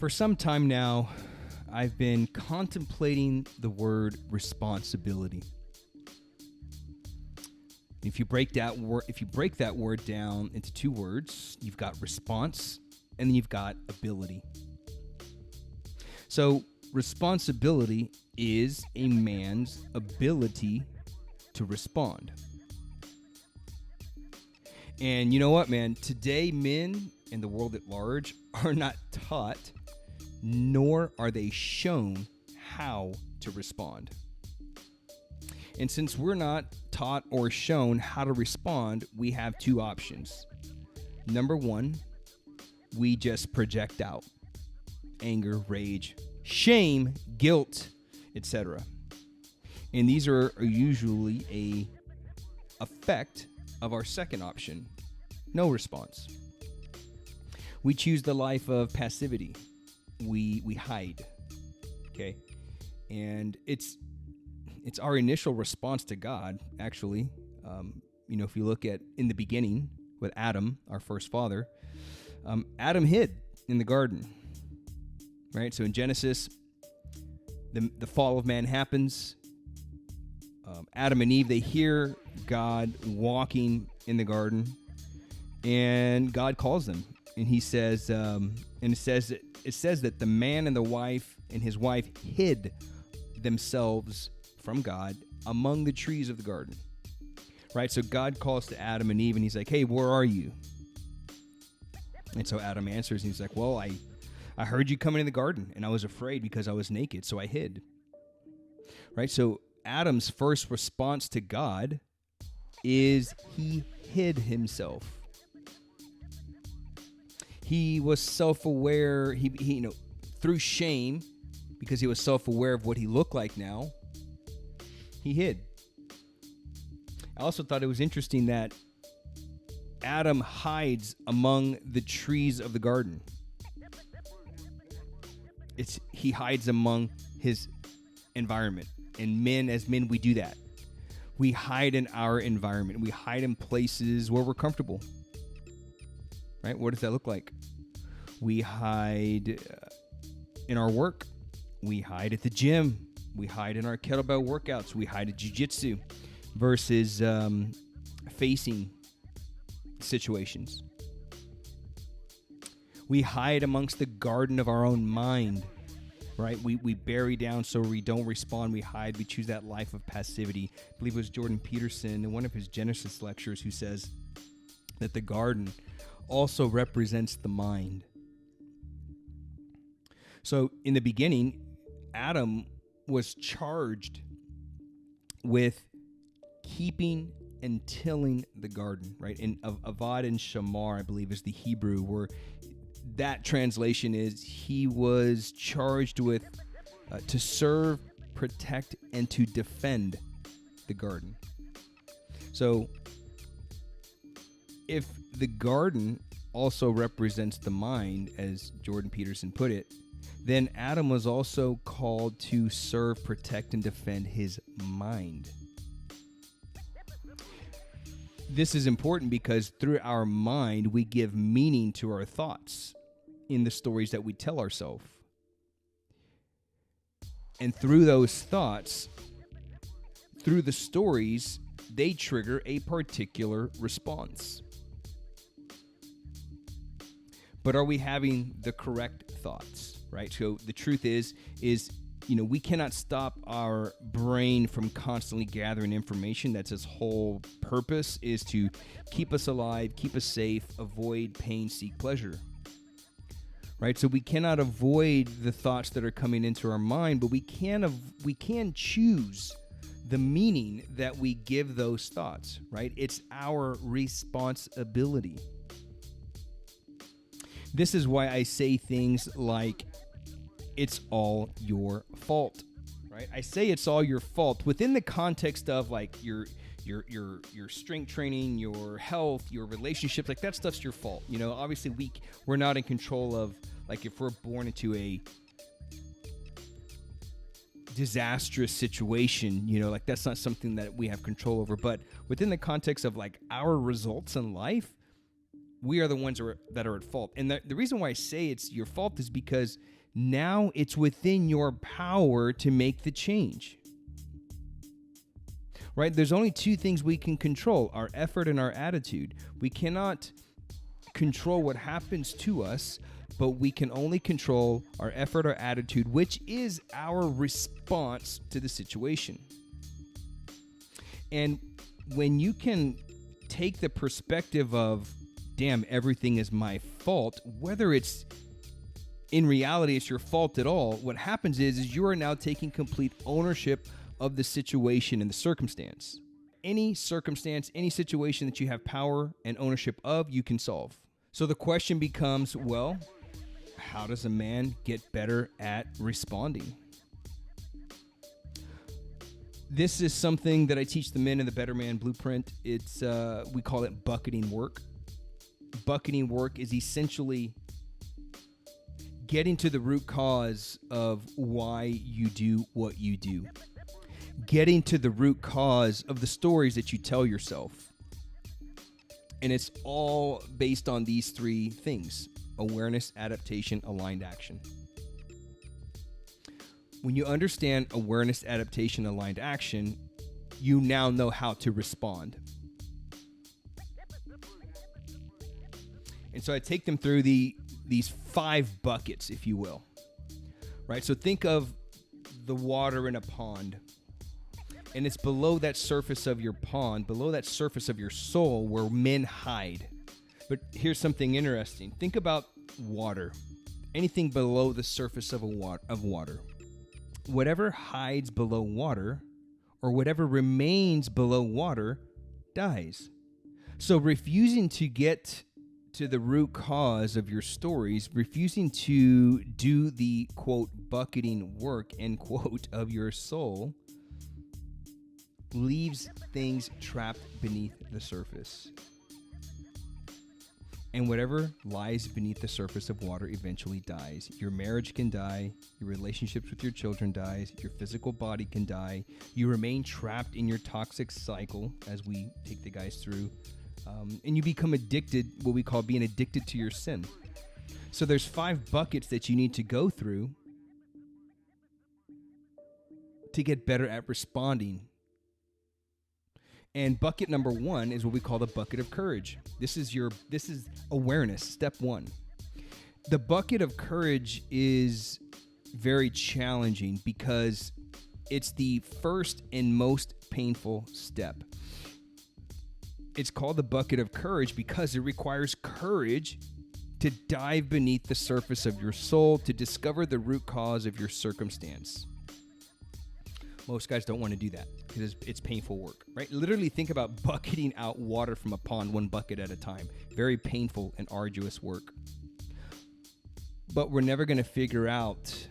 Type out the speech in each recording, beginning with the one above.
For some time now, I've been contemplating the word responsibility. If you break that word down into two words, you've got response and then you've got ability. So responsibility is a man's ability to respond. And you know what, man? Today, men in the world at large are not taught, nor are they shown how to respond. And since we're not taught or shown how to respond, we have two options. Number one, we just project out anger, rage, shame, guilt, etc. And these are usually a effect of our second option, no response. We choose the life of passivity. We hide, okay? And it's our initial response to God, actually. If you look at in the beginning with Adam, our first father, Adam hid in the garden, right? So in Genesis, the fall of man happens. Adam and Eve, they hear God walking in the garden, and God calls them, and he says, it says that the man and the wife and his wife hid themselves from God among the trees of the garden, right? So God calls to Adam and Eve, and he's like, "Hey, where are you?" And so Adam answers, and he's like, "Well, I heard you coming in the garden, and I was afraid because I was naked, so I hid." Right? So Adam's first response to God is he hid himself. He was self-aware. He through shame, because he was self-aware of what he looked like now, he hid. I also thought it was interesting that Adam hides among the trees of the garden. He hides among his environment. And as men, we do that. We hide in our environment. We hide in places where we're comfortable. Right? What does that look like? We hide in our work. We hide at the gym. We hide in our kettlebell workouts. We hide at jiu-jitsu versus facing situations. We hide amongst the garden of our own mind, right? We bury down so we don't respond. We hide. We choose that life of passivity. I believe it was Jordan Peterson in one of his Genesis lectures who says that the garden also represents the mind. So in the beginning, Adam was charged with keeping and tilling the garden, right? And Avad and Shamar, I believe, is the Hebrew, where that translation is he was charged with to serve, protect, and to defend the garden. So if the garden also represents the mind, as Jordan Peterson put it, then Adam was also called to serve, protect, and defend his mind. This is important because through our mind, we give meaning to our thoughts in the stories that we tell ourselves. And through those thoughts, through the stories, they trigger a particular response. But are we having the correct thoughts, right? So the truth is we cannot stop our brain from constantly gathering information. That's its whole purpose, is to keep us alive, keep us safe, avoid pain, seek pleasure. Right? So we cannot avoid the thoughts that are coming into our mind, but we can choose the meaning that we give those thoughts, right? It's our responsibility. This is why I say things like, it's all your fault, right? I say it's all your fault within the context of like your strength training, your health, your relationships, like that stuff's your fault. Obviously we're not in control of, like, if we're born into a disastrous situation, like that's not something that we have control over. But within the context of like our results in life, We are the ones that are at fault. And the reason why I say it's your fault is because now it's within your power to make the change. Right? There's only two things we can control: our effort and our attitude. We cannot control what happens to us, but we can only control our effort, our attitude, which is our response to the situation. And when you can take the perspective of, damn, everything is my fault, whether it's in reality it's your fault at all, what happens is you are now taking complete ownership of the situation and the circumstance. Any circumstance, any situation that you have power and ownership of, you can solve. So the question becomes, well, how does a man get better at responding? This is something that I teach the men in the Better Man Blueprint. It's we call it bucketing work. Bucketing work is essentially getting to the root cause of why you do what you do. Getting to the root cause of the stories that you tell yourself. And it's all based on these three things: awareness, adaptation, aligned action. When you understand awareness, adaptation, aligned action, you now know how to respond. And so I take them through these 5 buckets, if you will. Right? So think of the water in a pond. And it's below that surface of your pond, below that surface of your soul, where men hide. But here's something interesting. Think about water. Anything below the surface of water. Whatever hides below water, or whatever remains below water, dies. So refusing to get to the root cause of your stories, refusing to do the, quote, bucketing work, end quote, of your soul, leaves things trapped beneath the surface. And whatever lies beneath the surface of water eventually dies. Your marriage can die. Your relationships with your children dies. Your physical body can die. You remain trapped in your toxic cycle, as we take the guys through. And you become addicted, what we call being addicted to your sin. So there's 5 buckets that you need to go through to get better at responding. And bucket number 1 is what we call the bucket of courage. This is awareness, step 1. The bucket of courage is very challenging because it's the first and most painful step. It's called the bucket of courage because it requires courage to dive beneath the surface of your soul to discover the root cause of your circumstance. Most guys don't want to do that because it's painful work, right? Literally think about bucketing out water from a pond 1 bucket at a time. Very painful and arduous work. But we're never going to figure out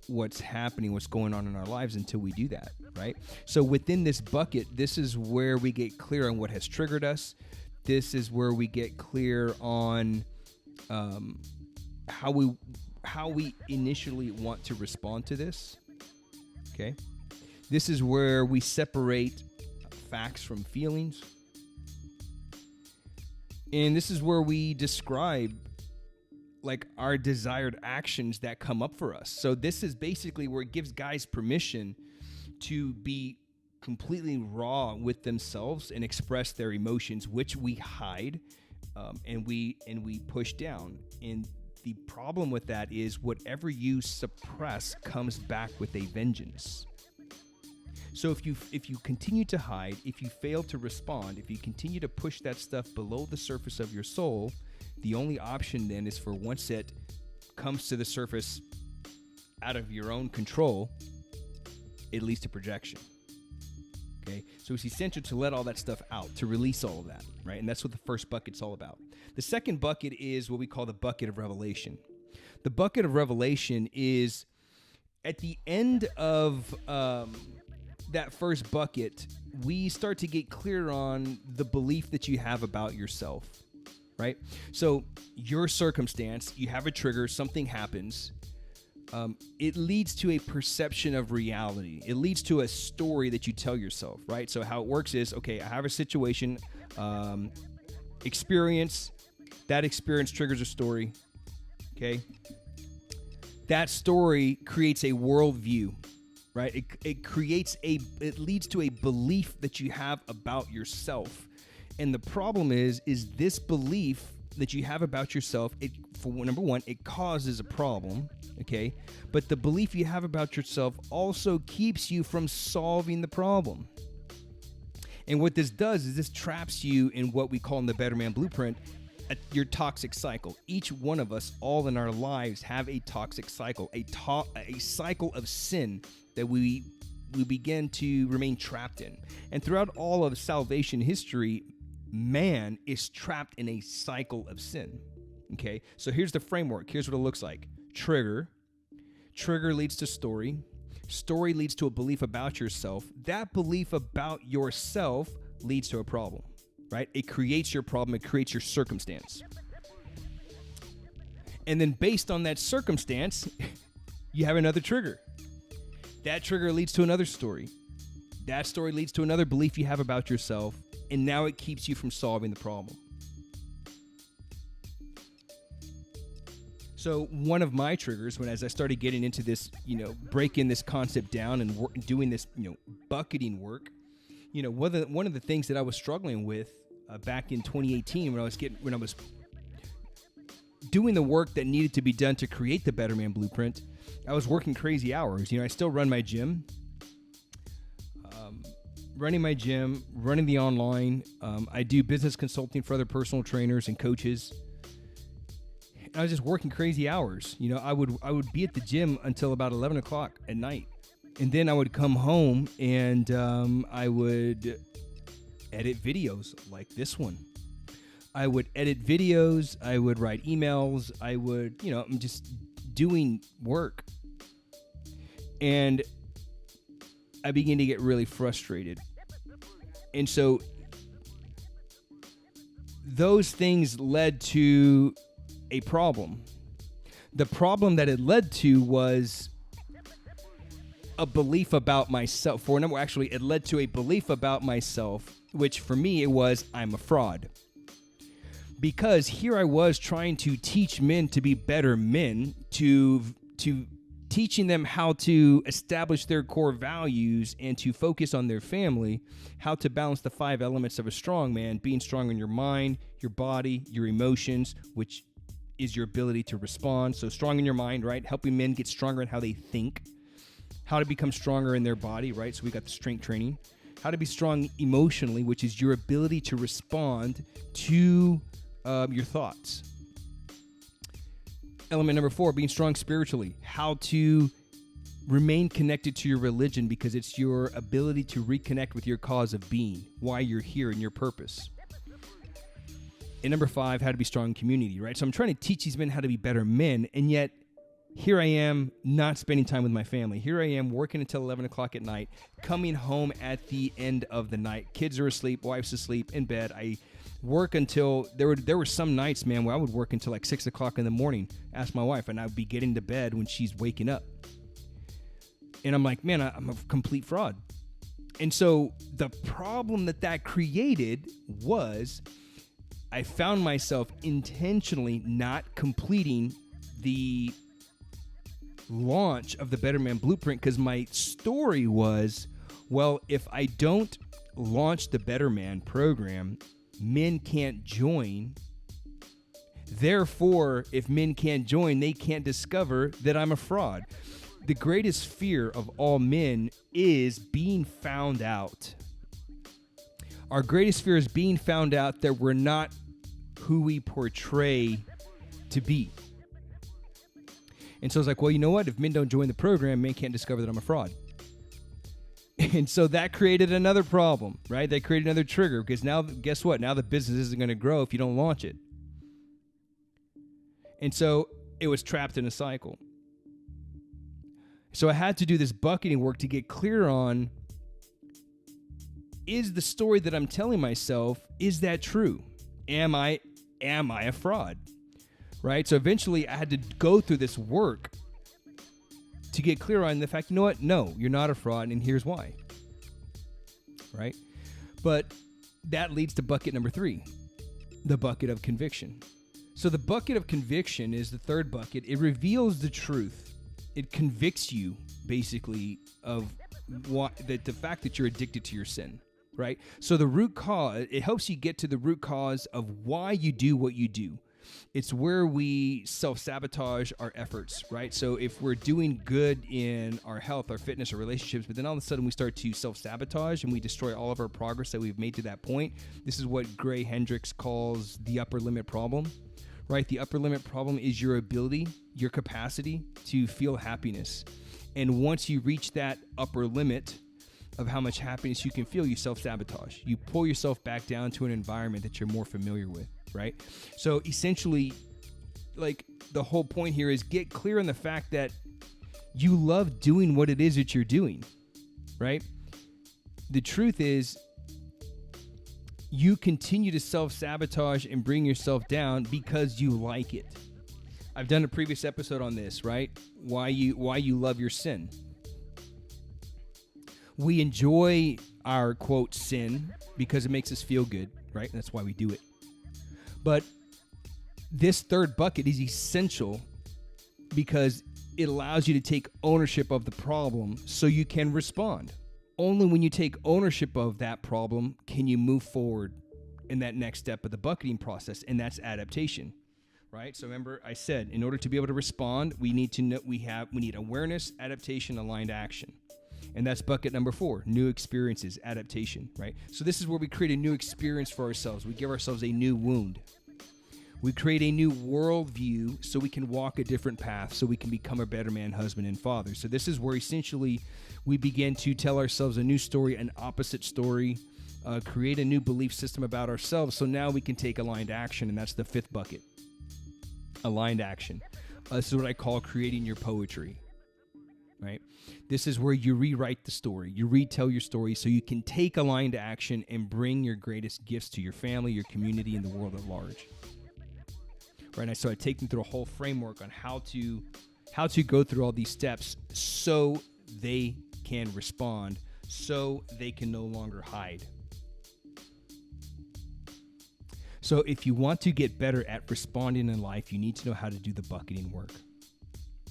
what's happening, what's going on in our lives until we do that, right? So within this bucket, this is where we get clear on what has triggered us. This is where we get clear on how we initially want to respond to this, okay? This is where we separate facts from feelings. And this is where we describe like our desired actions that come up for us. So this is basically where it gives guys permission to be completely raw with themselves and express their emotions, which we hide and we push down. And the problem with that is whatever you suppress comes back with a vengeance. So if you continue to hide, if you fail to respond, if you continue to push that stuff below the surface of your soul, the only option then is for once it comes to the surface out of your own control, it leads to projection. Okay, so it's essential to let all that stuff out, to release all of that, right? And that's what the first bucket's all about. The second bucket is what we call the bucket of revelation. The bucket of revelation is at the end of that first bucket, we start to get clear on the belief that you have about yourself, right? So your circumstance, you have a trigger, something happens. It leads to a perception of reality. It leads to a story that you tell yourself, right? So how it works is, okay, I have a situation, experience, That experience triggers a story. Okay. That story creates a worldview, right? It leads to a belief that you have about yourself. And the problem is this belief that you have about yourself, number one, it causes a problem, okay? But the belief you have about yourself also keeps you from solving the problem. And what this does is this traps you in what we call in the Better Man Blueprint, your toxic cycle. Each one of us, all in our lives, have a toxic cycle, a cycle of sin that we begin to remain trapped in. And throughout all of salvation history, man is trapped in a cycle of sin. Okay, so here's the framework. Here's what it looks like. Trigger leads to story. Story leads to a belief about yourself. That belief about yourself leads to a problem, right? It creates your problem. It creates your circumstance. And then based on that circumstance, you have another trigger. That trigger leads to another story. That story leads to another belief you have about yourself. And now it keeps you from solving the problem. So one of my triggers, as I started getting into this, breaking this concept down and doing this, bucketing work, one of the things that I was struggling with back in 2018 when I was doing the work that needed to be done to create the Better Man Blueprint, I was working crazy hours. I still run my gym. Running my gym, running the online. I do business consulting for other personal trainers and coaches. And I was just working crazy hours. I would be at the gym until about 11 o'clock at night. And then I would come home and I would edit videos like this one. I would edit videos. I would write emails. I'm just doing work. And I began to get really frustrated. And so those things led to a problem. The problem that it led to was a belief about myself. It led to a belief about myself, which for me, it was, I'm a fraud. Because here I was trying to teach men to be better men, to teaching them how to establish their core values and to focus on their family, how to balance the 5 elements of a strong man, being strong in your mind, your body, your emotions, which is your ability to respond. So strong in your mind, right? Helping men get stronger in how they think, how to become stronger in their body, right? So we got the strength training, how to be strong emotionally, which is your ability to respond to your thoughts. Element number 4, being strong spiritually, how to remain connected to your religion because it's your ability to reconnect with your cause of being, why you're here and your purpose. And number 5, how to be strong in community, right? So I'm trying to teach these men how to be better men, and yet here I am not spending time with my family. Here I am working until 11 o'clock at night, coming home at the end of the night. Kids are asleep, wife's asleep, in bed. I work until, there were some nights, man, where I would work until like 6 o'clock in the morning, ask my wife, and I would be getting to bed when she's waking up. And I'm like, man, I'm a complete fraud. And so the problem that created was I found myself intentionally not completing the launch of the Better Man Blueprint because my story was, well, if I don't launch the Better Man program, men can't join. Therefore, if men can't join, they can't discover that I'm a fraud. The greatest fear of all men is being found out. Our greatest fear is being found out that we're not who we portray to be. And so I was like, well, you know what? If men don't join the program, men can't discover that I'm a fraud. And so that created another problem, right? That created another trigger because now, guess what? Now the business isn't going to grow if you don't launch it. And so it was trapped in a cycle. So I had to do this bucketing work to get clear on, is the story that I'm telling myself, is that true? Am I a fraud? Right? So eventually I had to go through this work to get clear on the fact, you know what? No, you're not a fraud, and here's why. Right? But that leads to bucket number 3, the bucket of conviction. So the bucket of conviction is the third bucket. It reveals the truth. It convicts you, basically, of the fact that you're addicted to your sin, right? So the root cause, it helps you get to the root cause of why you do what you do. It's where we self-sabotage our efforts, right? So if we're doing good in our health, our fitness, our relationships, but then all of a sudden we start to self-sabotage and we destroy all of our progress that we've made to that point. This is what Gray Hendricks calls the upper limit problem, right? The upper limit problem is your ability, your capacity to feel happiness. And once you reach that upper limit of how much happiness you can feel, you self-sabotage. You pull yourself back down to an environment that you're more familiar with, right? So essentially, like, the whole point here is get clear on the fact that you love doing what it is that you're doing, right? The truth is, you continue to self-sabotage and bring yourself down because you like it. I've done a previous episode on this, right? Why you love your sin. We enjoy our, quote, sin because it makes us feel good, right? And that's why we do it. But this third bucket is essential because it allows you to take ownership of the problem so you can respond. Only when you take ownership of that problem can you move forward in that next step of the bucketing process, and that's adaptation, right? So remember, I said in order to be able to respond, we need to know we need awareness, adaptation, aligned action. And that's bucket number 4, new experiences, adaptation, right? So this is where we create a new experience for ourselves. We give ourselves a new wound. We create a new worldview so we can walk a different path, so we can become a better man, husband, and father. So this is where essentially we begin to tell ourselves a new story, an opposite story, create a new belief system about ourselves. So now we can take aligned action, and that's the 5th bucket, aligned action. This is what I call creating your poetry, right? This is where you rewrite the story. You retell your story so you can take aligned action and bring your greatest gifts to your family, your community, and the world at large. Right, and so I take them through a whole framework on how to go through all these steps so they can respond, so they can no longer hide. So if you want to get better at responding in life, you need to know how to do the bucketing work.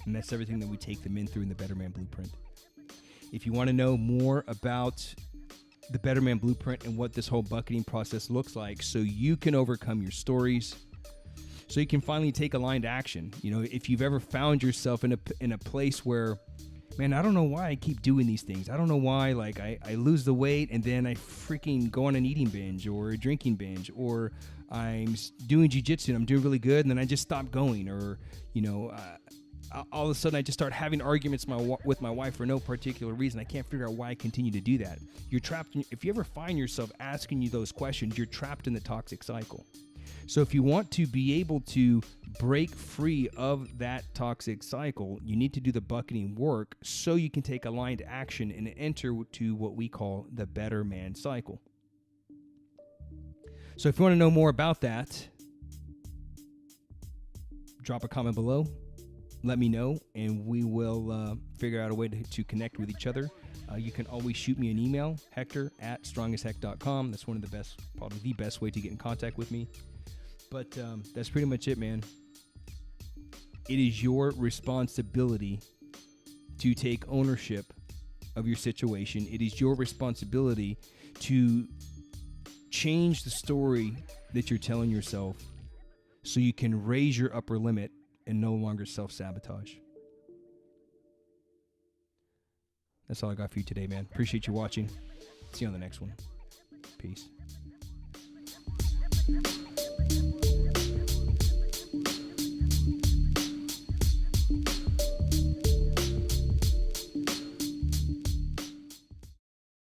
And that's everything that we take them in through in the Better Man Blueprint. If you want to know more about the Better Man Blueprint and what this whole bucketing process looks like so you can overcome your stories, so you can finally take aligned action. You know, if you've ever found yourself in a place where, man, I don't know why I keep doing these things. I don't know why, like, I lose the weight and then I freaking go on an eating binge or a drinking binge, or I'm doing jiu-jitsu and I'm doing really good and then I just stop going, or, you know, all of a sudden I just start having arguments with my wife for no particular reason. I can't figure out why I continue to do that. You're trapped. If you ever find yourself asking you those questions, you're trapped in the toxic cycle. So if you want to be able to break free of that toxic cycle, you need to do the bucketing work so you can take aligned action and enter to what we call the Better Man cycle. So if you want to know more about that, drop a comment below. Let me know, and we will figure out a way to connect with each other. You can always shoot me an email, hector@strongastheck.com. That's probably the best way to get in contact with me. But that's pretty much it, man. It is your responsibility to take ownership of your situation. It is your responsibility to change the story that you're telling yourself so you can raise your upper limit and no longer self-sabotage. That's all I got for you today, man. Appreciate you watching. See you on the next one. Peace.